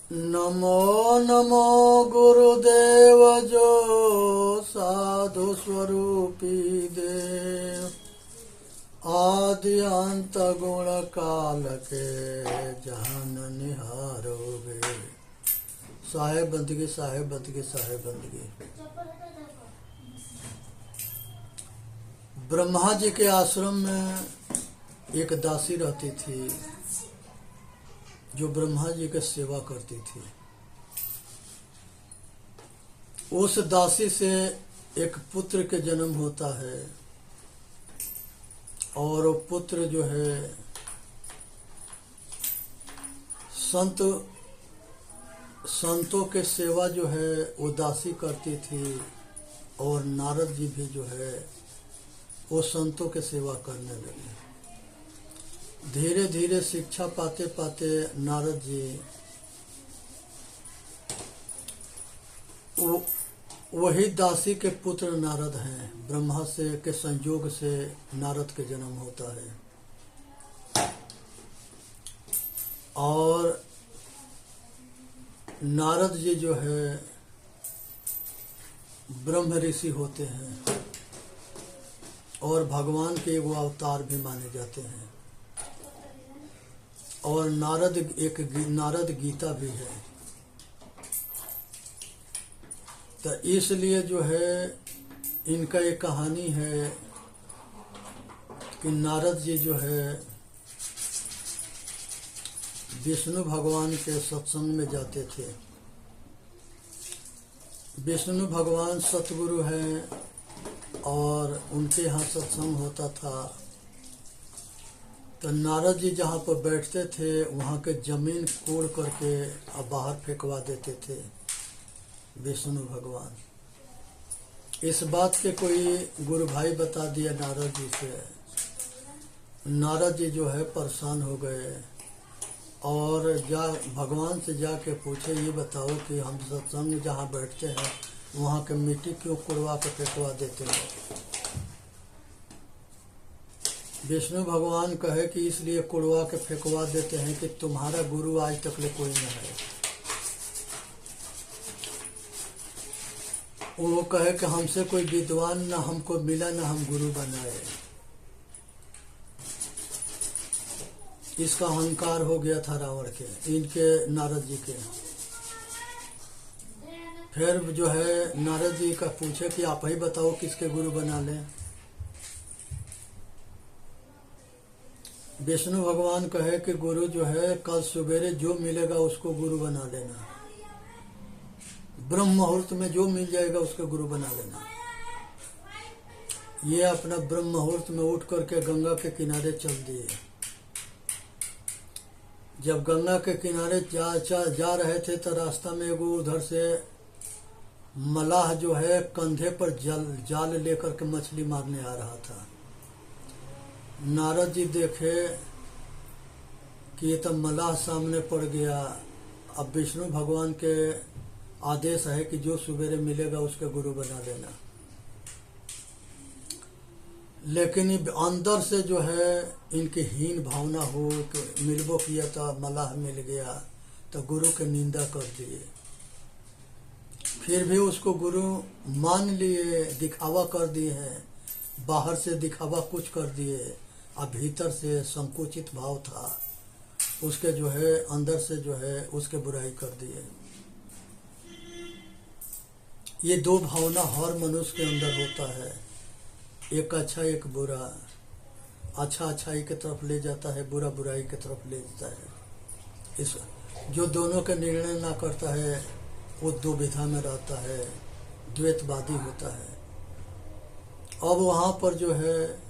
नमो नमो गुरुदेव जो साधु स्वरूपी देव, आदि अंत गुण काल के जहान निहारोगे। साहेब बंदगी, साहेब बंदगी, साहेब बंदगी। ब्रह्मा जी के आश्रम में एक दासी रहती थी जो ब्रह्मा जी की सेवा करती थी। उस दासी से एक पुत्र के जन्म होता है और वो पुत्र जो है संतों के सेवा जो है वो दासी करती थी और नारद जी भी जो है वो संतों के सेवा करने लगे। धीरे धीरे शिक्षा पाते पाते नारद जी वही दासी के पुत्र नारद हैं। ब्रह्मा से के संयोग से नारद के जन्म होता है और नारद जी जो है ब्रह्म ऋषि होते हैं और भगवान के वो अवतार भी माने जाते हैं। और नारद गीता भी है। तो इसलिए जो है इनका एक कहानी है कि नारद जी जो है विष्णु भगवान के सत्संग में जाते थे। विष्णु भगवान सतगुरु हैं और उनके यहाँ सत्संग होता था। तो नारद जी जहाँ पर बैठते थे वहाँ के जमीन कोड़ करके अब बाहर फेंकवा देते थे विष्णु भगवान। इस बात के कोई गुरु भाई बता दिया नारद जी से। नारद जी जो है परेशान हो गए और भगवान से जाके पूछे, ये बताओ कि हम सत्संग जहाँ बैठते हैं वहाँ के मिट्टी क्यों कुड़वा के फेंकवा देते हैं। विष्णु भगवान कहे कि इसलिए कुड़वा के फेंकवा देते हैं कि तुम्हारा गुरु आज तक ले कोई न है। वो कहे कि हमसे कोई विद्वान न हमको मिला न हम गुरु बनाए। इसका अहंकार हो गया था रावण के, इनके नारद जी के। फिर जो है नारद जी का पूछे कि आप ही बताओ किसके गुरु बना लें। विष्णु भगवान कहे कि गुरु जो है कल सवेरे जो मिलेगा उसको गुरु बना लेना। ब्रह्म मुहूर्त में जो मिल जाएगा उसको गुरु बना लेना। ये अपना ब्रह्म मुहूर्त में उठ करके गंगा के किनारे चल दिए। जब गंगा के किनारे जा रहे थे तो रास्ता में वो उधर से मलाह जो है कंधे पर जाल लेकर के मछली मारने आ रहा था। नारद जी देखे कि ये तो मलाह सामने पड़ गया। अब विष्णु भगवान के आदेश है कि जो सवेरे मिलेगा उसके गुरु बना लेना। लेकिन अंदर से जो है इनकी हीन भावना हो कि मिलबो किया था, मलाह मिल गया तो गुरु के निंदा कर दिए। फिर भी उसको गुरु मान लिए, दिखावा कर दिए हैं। बाहर से दिखावा कुछ कर दिए, अब भीतर से संकुचित भाव था उसके जो है अंदर से जो है उसके बुराई कर दिए। ये दो भावना हर मनुष्य के अंदर होता है, एक अच्छा एक बुरा। अच्छा अच्छाई की तरफ ले जाता है, बुरा बुराई की तरफ ले जाता है। इस जो दोनों के निर्णय ना करता है वो दुविधा में रहता है, द्वैतवादी होता है। अब वहाँ पर जो है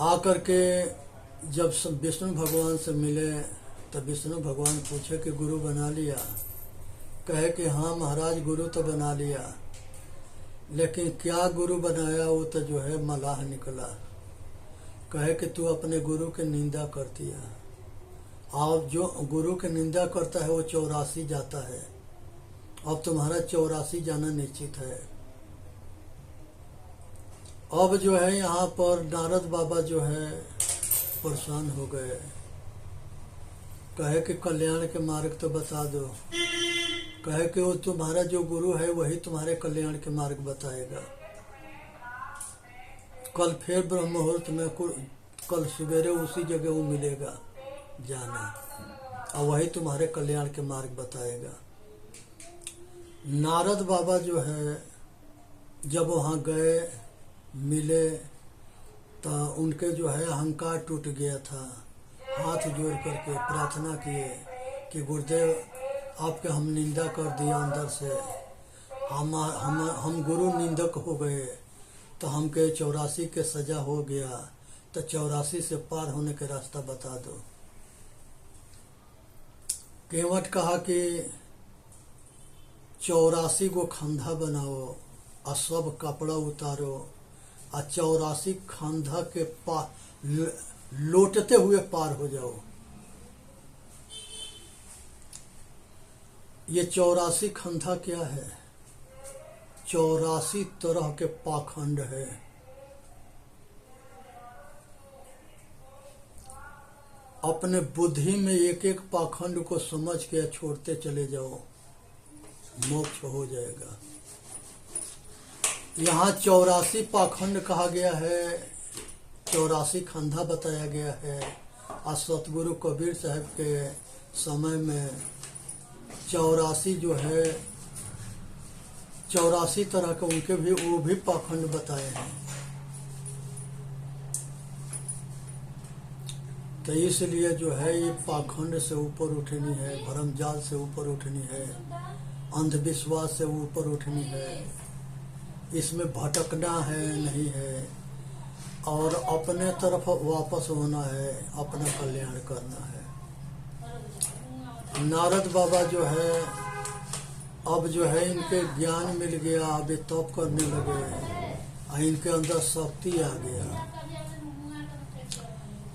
आकर के जब विष्णु भगवान से मिले तो विष्णु भगवान पूछे कि गुरु बना लिया। कहे कि हाँ महाराज गुरु तो बना लिया, लेकिन क्या गुरु बनाया वो तो जो है मलाह निकला। कहे कि तू अपने गुरु की निंदा करती है और जो गुरु की निंदा करता है वो 84 जाता है। अब तुम्हारा 84 जाना निश्चित है। अब जो है यहाँ पर नारद बाबा जो है परेशान हो गए कहे कि कल्याण के मार्ग तो बता दो, कहे कि वो तुम्हारा जो गुरु है वही तुम्हारे कल्याण के मार्ग बताएगा। कल फिर ब्रह्म मुहूर्त में कल सवेरे उसी जगह वो मिलेगा जाना, और वही तुम्हारे कल्याण के मार्ग बताएगा। नारद बाबा जो है जब वहाँ गए मिले तो उनके जो है अहंकार टूट गया था। हाथ जोड़ करके प्रार्थना किए कि गुरुदेव आपके हम निंदा कर दिया अंदर से, हम गुरु निंदक हो गए, तो हमके 84 के सजा हो गया, तो 84 से पार होने के रास्ता बता दो। केवट कहा कि 84 को खंधा बनाओ और सब कपड़ा उतारो और 84 खंधा के पार लौटते हुए पार हो जाओ। ये 84 खंधा क्या है? 84 तरह के पाखंड है। अपने बुद्धि में एक एक पाखंड को समझ के छोड़ते चले जाओ, मोक्ष हो जाएगा। यहाँ 84 पाखंड कहा गया है, 84 खंधा बताया गया है। और सतगुरु कबीर साहब के समय में 84 जो है 84 तरह के उनके भी वो भी पाखंड बताए हैं। तो इसलिए जो है ये पाखंड से ऊपर उठनी है, भरमजाल से ऊपर उठनी है, अंधविश्वास से ऊपर उठनी है, इसमें भटकना है नहीं है, और अपने तरफ वापस होना है, अपना कल्याण करना है। नारद बाबा जो है अब जो है इनके ज्ञान मिल गया, अब ये तप करने लगे और इनके अंदर शक्ति आ गया।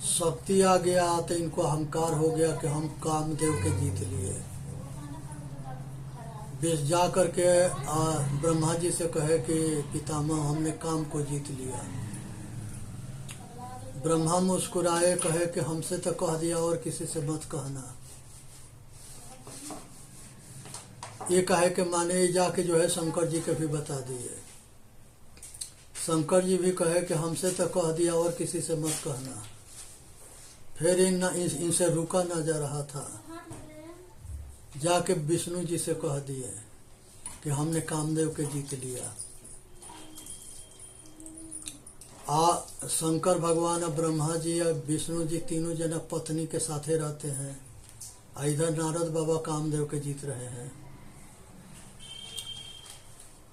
शक्ति आ गया तो इनको अहंकार हो गया कि हम कामदेव के जीत लिए। बेस जा करके ब्रह्मा जी से कहे कि पितामह हमने काम को जीत लिया। ब्रह्मा मुस्कुराए, कहे कि हमसे तो कह दिया और किसी से मत कहना। ये कहे कि माने जाके जो है शंकर जी के भी बता दिए। शंकर जी भी कहे कि हमसे तो कह दिया और किसी से मत कहना। फिर इनसे रुका न जा रहा था, जाके विष्णु जी से कह दिए कि हमने कामदेव के जीत लिया। शंकर भगवान और ब्रह्मा जी और विष्णु जी तीनों जना पत्नी के साथे रहते हैं, इधर नारद बाबा कामदेव के जीत रहे हैं।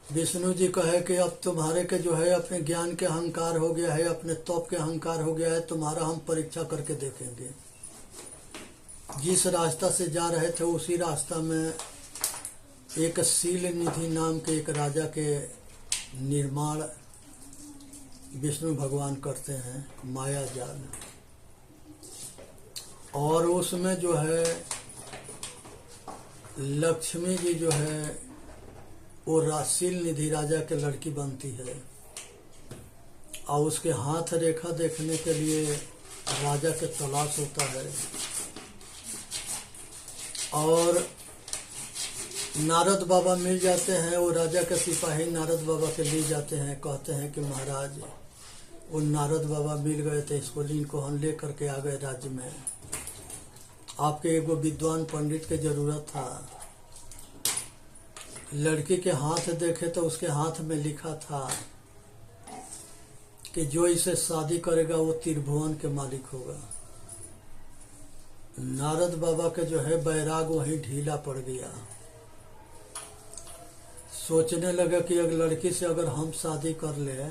विष्णु जी कहे कि अब तुम्हारे के जो है अपने ज्ञान के अहंकार हो गया है, अपने तप के अहंकार हो गया है, तुम्हारा हम परीक्षा करके देखेंगे। जिस रास्ता से जा रहे थे उसी रास्ता में एक शील निधि नाम के एक राजा के निर्माण विष्णु भगवान करते हैं, माया जाल। और उसमें जो है लक्ष्मी जी जो है वो शील निधि राजा के लड़की बनती है, और उसके हाथ रेखा देखने के लिए राजा के तलाश होता है। और नारद बाबा मिल जाते हैं, वो राजा के सिपाही नारद बाबा के ले जाते हैं, कहते हैं कि महाराज वो नारद बाबा मिल गए थे, इसको इनको हम ले करके आ गए राज्य में, आपके एगो विद्वान पंडित की जरूरत था। लड़की के हाथ देखे तो उसके हाथ में लिखा था कि जो इसे शादी करेगा वो त्रिभुवन के मालिक होगा। नारद बाबा के जो है बैराग वहीं ढीला पड़ गया। सोचने लगे कि अगर लड़की से अगर हम शादी कर ले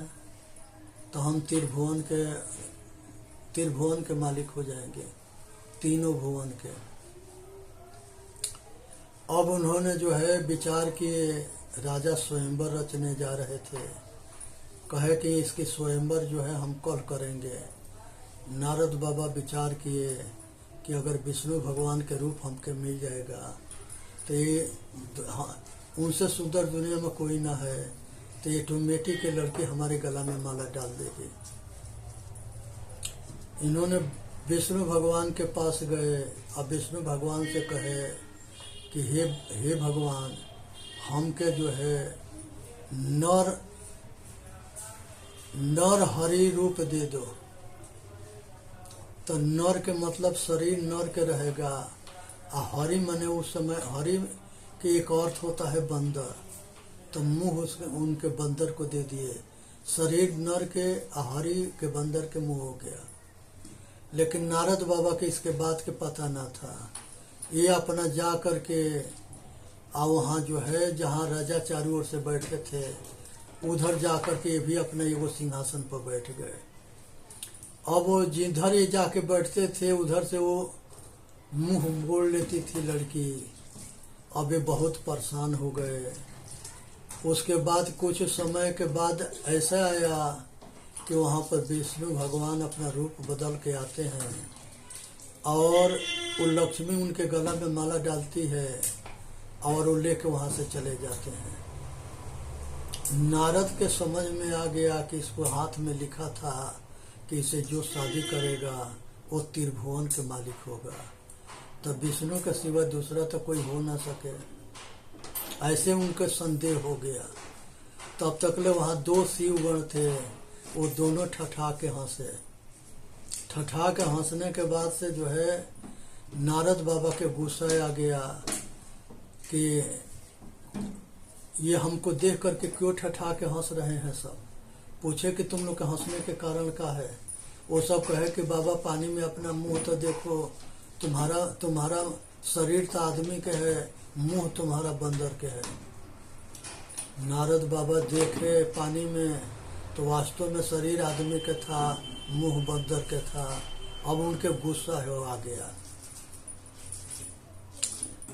तो हम त्रिभुवन के मालिक हो जाएंगे, तीनों भुवन के। अब उन्होंने जो है विचार किए, राजा स्वयंवर रचने जा रहे थे, कहे कि इसकी स्वयंवर जो है हम कल करेंगे। नारद बाबा विचार किए कि अगर विष्णु भगवान के रूप हमके मिल जाएगा तो ये उनसे सुंदर दुनिया में कोई ना है, तो ये टोमेटी के लड़की हमारे गला में माला डाल देगी। इन्होंने विष्णु भगवान के पास गए। अब विष्णु भगवान से कहे कि हे भगवान, हमके जो है नर हरि रूप दे दो। तो नर के मतलब शरीर नर के रहेगा, और हरि माने उस समय हरि के एक अर्थ होता है बंदर। तो मुंह उनके बंदर को दे दिए। शरीर नर के, हरि के बंदर के मुंह हो गया। लेकिन नारद बाबा के इसके बात के पता ना था। ये अपना जा करके वहाँ जो है जहाँ राजा चारों ओर से बैठे थे, उधर जा करके ये भी अपने एगो सिंहासन पर बैठ गए। अब वो जिधर ये जाके बैठते थे उधर से वो मुंह बोल लेती थी लड़की। अब ये बहुत परेशान हो गए। उसके बाद कुछ समय के बाद ऐसा आया कि वहाँ पर विष्णु भगवान अपना रूप बदल के आते हैं और वो लक्ष्मी उनके गला में माला डालती है और वो लेके वहाँ से चले जाते हैं। नारद के समझ में आ गया कि इसको हाथ में लिखा था कि इसे जो शादी करेगा वो त्रिभुवन के मालिक होगा। तब विष्णु के सिवा दूसरा तो कोई हो ना सके, ऐसे उनके संदेह हो गया। तब तक ले वहाँ दो शिवगण थे, वो दोनों ठठा के हंसे। ठठा के हंसने के बाद से जो है नारद बाबा के गुस्सा आ गया कि ये हमको देख करके क्यों ठठा के हंस रहे हैं। सब पूछे कि तुम लोग के हंसने के कारण क्या है। वो सब कहे कि बाबा पानी में अपना मुंह तो देखो, तुम्हारा शरीर तो आदमी के है, मुंह तुम्हारा बंदर के है। नारद बाबा देखे पानी में तो वास्तव में शरीर आदमी के था, मुंह बंदर के था। अब उनके गुस्सा आ गया।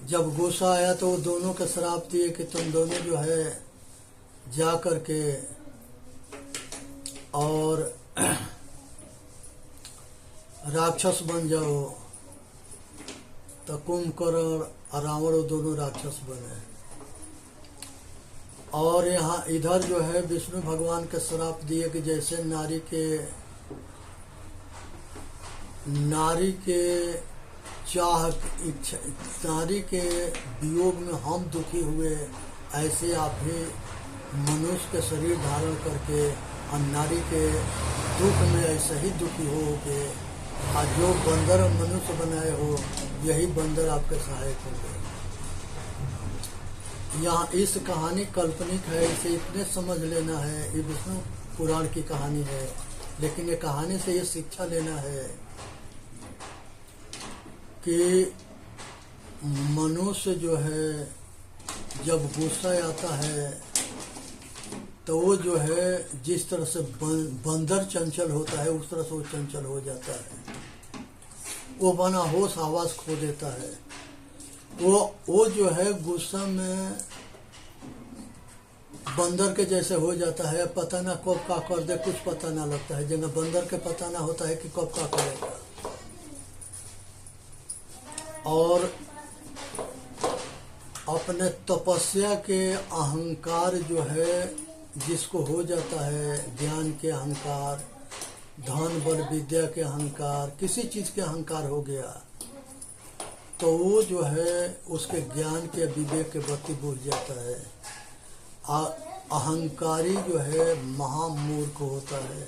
जब गुस्सा आया तो वो दोनों के श्राप दिए कि तुम दोनों जो है जा करके और राक्षस बन जाओ। तो कुंभकर्ण और रावण दोनों राक्षस बने। और यहाँ इधर जो है विष्णु भगवान के श्राप दिए कि जैसे नारी के चाह इच्छा, नारी के वियोग में हम दुखी हुए, ऐसे आप भी मनुष्य के शरीर धारण करके और नारी के दुख में ऐसे ही दुखी होगे। और जो बंदर मनुष्य बनाए हो, यही बंदर आपके सहायक होंगे। यहाँ इस कहानी काल्पनिक है, इसे इतने समझ लेना है। ये विष्णु पुराण की कहानी है, लेकिन ये कहानी से ये शिक्षा लेना है कि मनुष्य जो है जब गुस्सा आता है तो वो जो है जिस तरह से बंदर चंचल होता है उस तरह से वो चंचल हो जाता है। वो बना होश आवाज खो देता है। वो जो है गुस्सा में बंदर के जैसे हो जाता है। पता ना कब का कर दे, कुछ पता ना लगता है। जगह बंदर के पता ना होता है कि कब का करेगा। और अपने तपस्या के अहंकार जो है जिसको हो जाता है, ज्ञान के अहंकार, धन बल विद्या के अहंकार, किसी चीज के अहंकार हो गया तो वो जो है उसके ज्ञान के विवेक के बत्ती बुझ जाता है। अहंकारी जो है महामूर्ख होता है।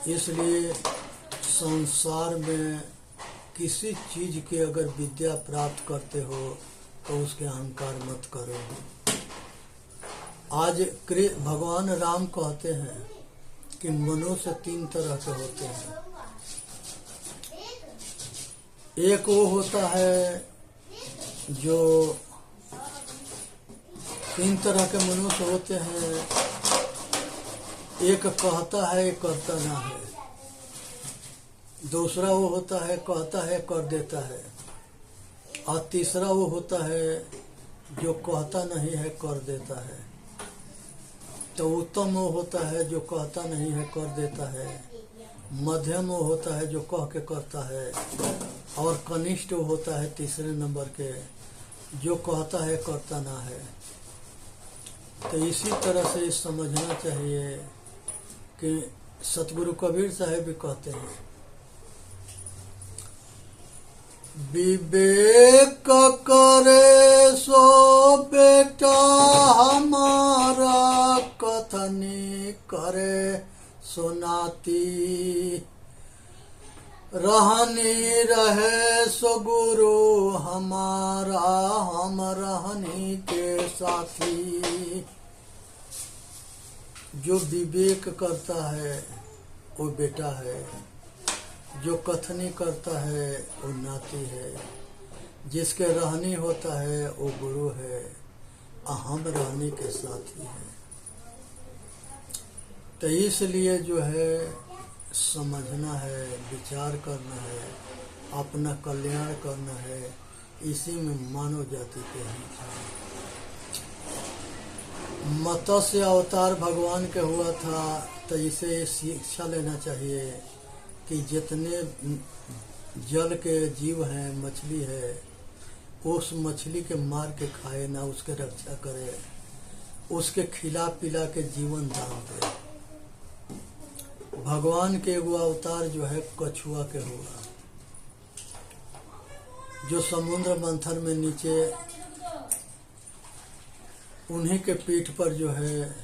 इसलिए संसार में किसी चीज की अगर विद्या प्राप्त करते हो तो उसके अहंकार मत करो। आज भगवान राम कहते हैं कि मनुष्य 3 तरह के होते हैं। एक वो होता है जो 3 तरह के मनुष्य होते हैं। एक कहता है, एक करता ना है। दूसरा वो होता है कहता है कर देता है। और तीसरा वो होता है जो कहता नहीं है कर देता है। तो उत्तम वो होता है जो कहता नहीं है कर देता है। मध्यम वो होता है जो कह के करता है। और कनिष्ठ वो होता है तीसरे नंबर के जो कहता है करता ना है। तो इसी तरह से समझना चाहिए कि सतगुरु कबीर साहब भी कहते हैं, विवेक करे सो बेटा हमारा, कथनी करे सुनाती, रहनी रहे सो गुरु हमारा, हम रहनी के साथी। जो विवेक करता है वो बेटा है, जो कथनी करता है वो नाती है, जिसके रहनी होता है वो गुरु है, हम रहनी के साथी है। तो इसलिए जो है समझना है, विचार करना है, अपना कल्याण करना है, इसी में मानव जाति के हित है। मत्स्य अवतार भगवान के हुआ था, तो इसे शिक्षा लेना चाहिए कि जितने जल के जीव हैं, मछली है, उस मछली के मार के खाए ना, उसके रक्षा करे, उसके खिला पिला के जीवन दान दे। भगवान के वो अवतार जो है कछुआ के हुआ, जो समुद्र मंथन में नीचे उन्हीं के पीठ पर जो है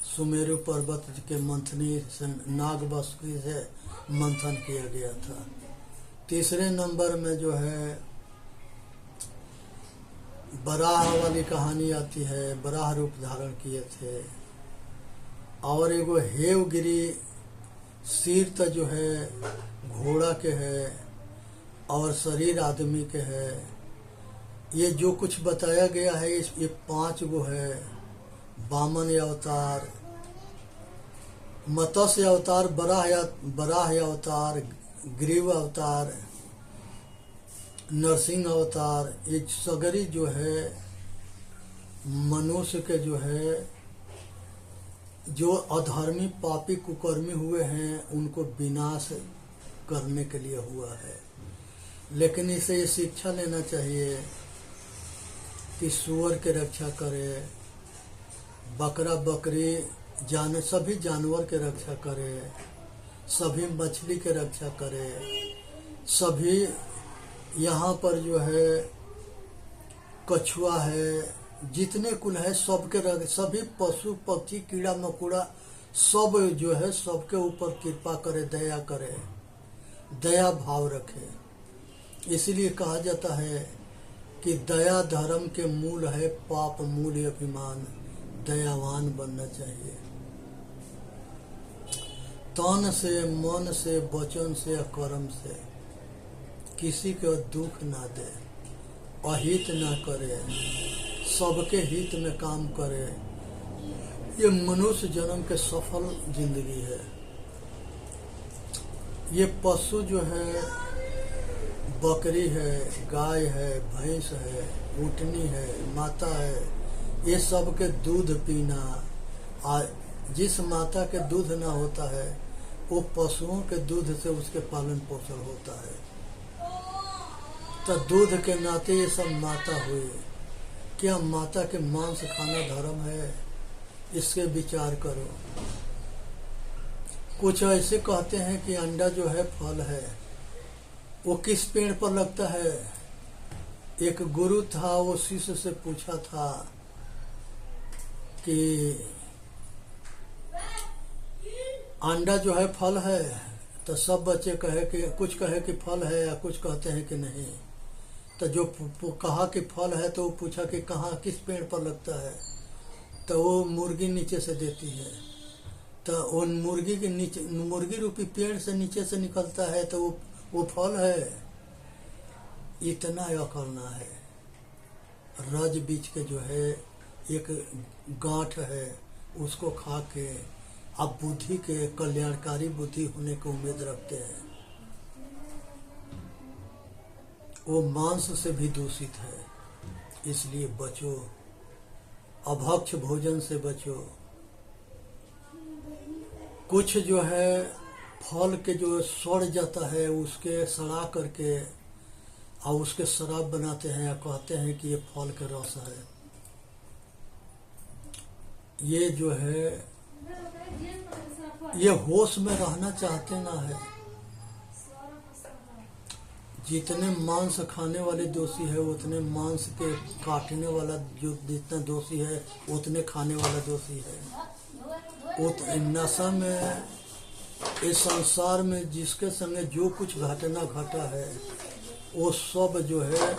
सुमेरु पर्वत के मंथनी से नाग बसुकी से मंथन किया गया था। तीसरे नंबर में जो है बराह वाली कहानी आती है, बराह रूप धारण किए थे। और एगो हेवगिरी सिर तो जो है घोड़ा के है और शरीर आदमी के है। ये जो कुछ बताया गया है ये 5 गो है। वामन अवतार, मत्स्य अवतार, बराह अवतार, ग्रीव अवतार, नरसिंह अवतार। ये सगरी जो है मनुष्य के जो है, जो अधर्मी पापी कुकर्मी हुए हैं उनको विनाश करने के लिए हुआ है। लेकिन इसे ये शिक्षा लेना चाहिए कि सूअर के रक्षा करे, बकरा बकरी सभी जानवर के रक्षा करे, सभी मछली के रक्षा करे, सभी यहाँ पर जो है कछुआ है, जितने कुल है सबके सभी पशु पक्षी कीड़ा मकोड़ा सब जो है सबके ऊपर कृपा करे, दया करे, दया भाव रखे। इसलिए कहा जाता है कि दया धर्म के मूल है, पाप मूल अभिमान, दयावान बनना चाहिए। तन से, मन से, वचन से, कर्म से किसी को दुख ना दे, अहित ना करे, सबके हित में काम करे। ये मनुष्य जन्म के सफल जिंदगी है। ये पशु जो है, बकरी है, गाय है, भैंस है, ऊँटनी है, माता है, ये सब के दूध पीना। जिस माता के दूध ना होता है वो पशुओं के दूध से उसके पालन पोषण होता है। तो दूध के नाते ये सब माता हुई। क्या माता के मांस खाना धर्म है? इसके विचार करो। कुछ ऐसे कहते हैं कि अंडा जो है फल है, वो किस पेड़ पर लगता है? एक गुरु था, वो शिष्य से पूछा था कि अंडा जो है फल है, तो सब बच्चे कहे कि कुछ कहे कि फल है या कुछ कहते हैं कि नहीं। तो जो कहा कि फल है तो वो पूछा कि कहाँ, किस पेड़ पर लगता है? तो वो मुर्गी नीचे से देती है। तो वो मुर्गी के नीचे, मुर्गी रूपी पेड़ से नीचे से निकलता है, तो वो फल है। इतना अकल ना है। रज बीच के जो है एक गांठ है, उसको खा के आप बुद्धि के कल्याणकारी बुद्धि होने की उम्मीद रखते हैं। वो मांस से भी दूषित है। इसलिए बचो, अभक्ष भोजन से बचो। कुछ जो है फल के जो सड़ जाता है उसके सड़ा करके और उसके शराब बनाते हैं या कहते हैं कि ये फल के रस है। ये जो है ये होश में रहना चाहते ना है। जितने मांस खाने वाले दोषी है उतने मांस के काटने वाला जो जितना दोषी है उतने खाने वाला दोषी है। नशा में इस संसार में जिसके संगे जो कुछ घटना घटा है वो सब जो है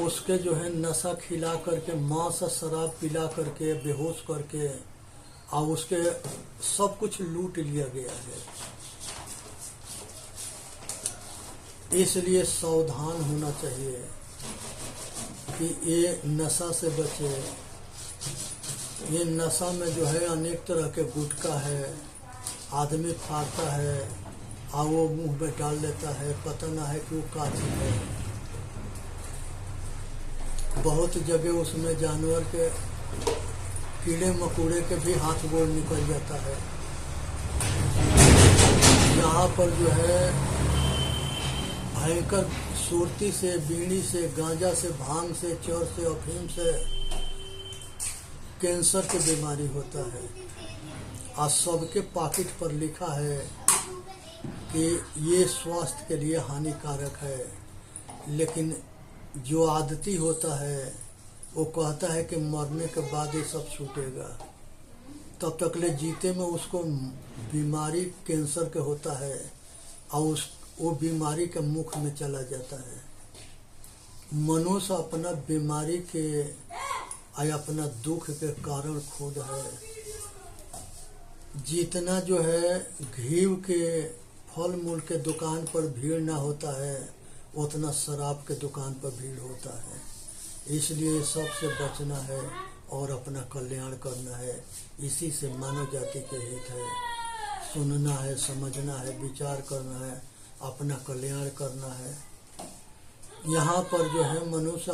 उसके जो है नशा खिला करके मांस शराब पिला करके बेहोश करके और उसके सब कुछ लूट लिया गया है। इसलिए सावधान होना चाहिए कि ये नशा से बचे। ये नशा में जो है अनेक तरह के गुटखा है, आदमी फाड़ता है और वो मुंह में डाल लेता है, पता ना है कि वो क्या चीज है। बहुत जगह उसमें जानवर के कीड़े मकोड़े के भी हाथ गोड़ निकल जाता है। यहाँ पर जो है भयंकर सुरती से, बीड़ी से, गांजा से, भांग से, चौर से, अफीम से कैंसर की बीमारी होता है। आज सबके पॉकेट पर लिखा है कि ये स्वास्थ्य के लिए हानिकारक है, लेकिन जो आदती होता है वो कहता है कि मरने के बाद ये सब छूटेगा। तब तक ले जीते में उसको बीमारी कैंसर के होता है और वो बीमारी के मुख में चला जाता है। मनुष्य अपना बीमारी के या अपना दुख के कारण खुद है। जितना जो है घीव के फल मूल के दुकान पर भीड़ ना होता है उतना शराब के दुकान पर भीड़ होता है। इसलिए सबसे बचना है और अपना कल्याण करना है। इसी से मानव जाति के हित है। सुनना है, समझना है, विचार करना है, अपना कल्याण करना है। यहाँ पर जो है मनुष्य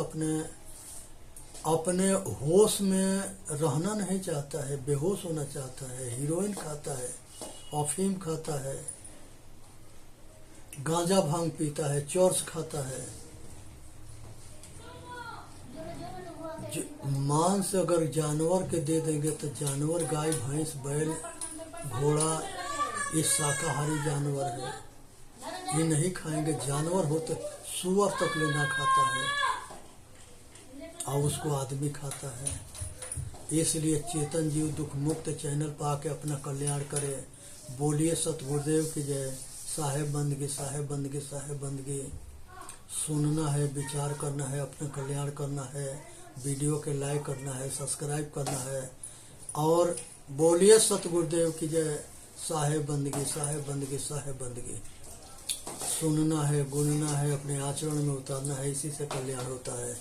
अपने होश में रहना नहीं चाहता है, बेहोश होना चाहता है। हीरोइन खाता है, अफीम खाता है, गांजा भांग पीता है, चॉर्स खाता है। मांस अगर जानवर के दे देंगे तो जानवर गाय, भैंस, बैल, घोड़ा ये शाकाहारी जानवर है, ये नहीं खाएंगे। जानवर होते सुअर तक लेना खाता है और उसको आदमी खाता है। इसलिए चेतन जीव दुख मुक्त चैनल पर आके अपना कल्याण करे। बोलिए सतगुरुदेव की जय। साहेब बंदगी, साहेब बंदगी, साहेब बंदगी। सुनना है, विचार करना है, अपना कल्याण करना है। वीडियो के लाइक करना है, सब्सक्राइब करना है और बोलिए सतगुरुदेव की जय। साहेब बंदगी, साहेब बंदगी, साहेब बंदगी। सुनना है, गुनना है, अपने आचरण में उतारना है। इसी से कल्याण होता है।